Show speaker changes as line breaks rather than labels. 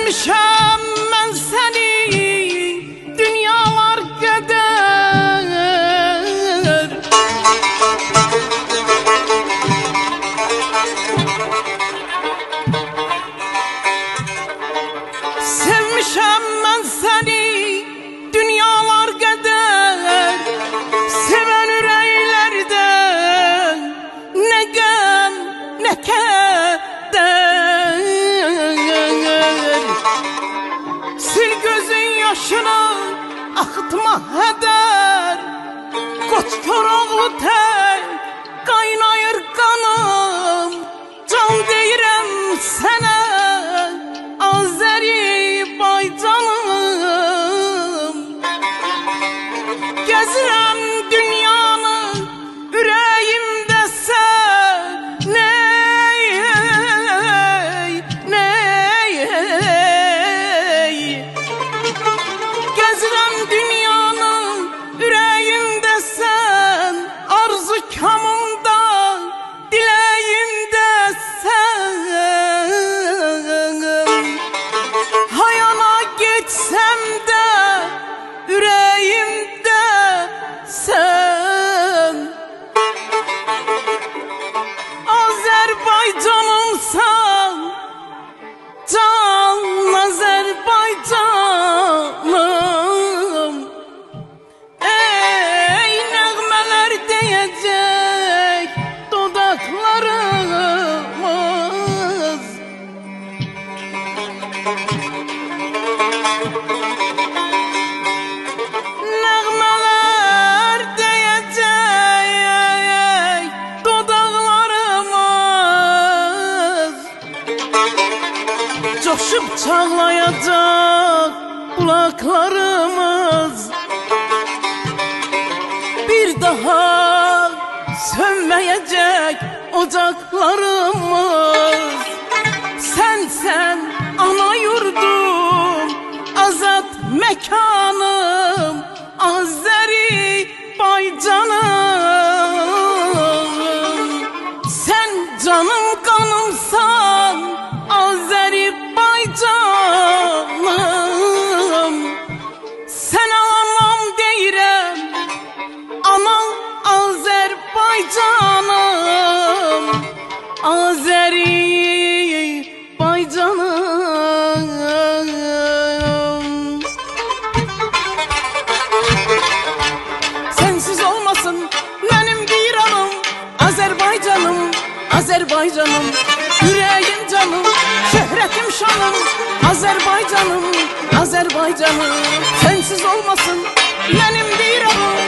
Sevmişəm mən səni dünyalar qədər. Sevmişəm mən səni dünyalar qədər. Sevən ürəklərdən nə qəm, nə kədər. Sil gözün yaşını, axıtma hədər. Qoçkor oğlu tək qaynayır qanım. Can deyirəm sənə Azərbaycanım. Gəzirəm dünyanı, ürəyimdə sən. Ney, ney, gəzirəm dünyanı, ürəyimdə sən. Arzu kamımda, diləyimdə sən. Hayana geçsem de yüreğimde sen. Azerbaycanımsan, can Azerbaycanım. Ey nəğmələr deyəcək dodaqlarımız. Nəğmələr deyəcək dodaqlarımız. Coşub çağlayacaq qulaqlarımız. Bir daha sönməyəcək ocaqlarımız. Sən ana yurdum, azad mekanım, Azərbaycanım. Sen canım kanımsan, Azərbaycanım. Sen anam deyirəm, anam Azərbaycanım. Azərbaycanım. Sensiz olmasın benim viranım, Azerbaycanım, Azerbaycanım. Yüreğim canım, şöhretim şanım, Azerbaycanım, Azerbaycanım. Sensiz olmasın benim viranım,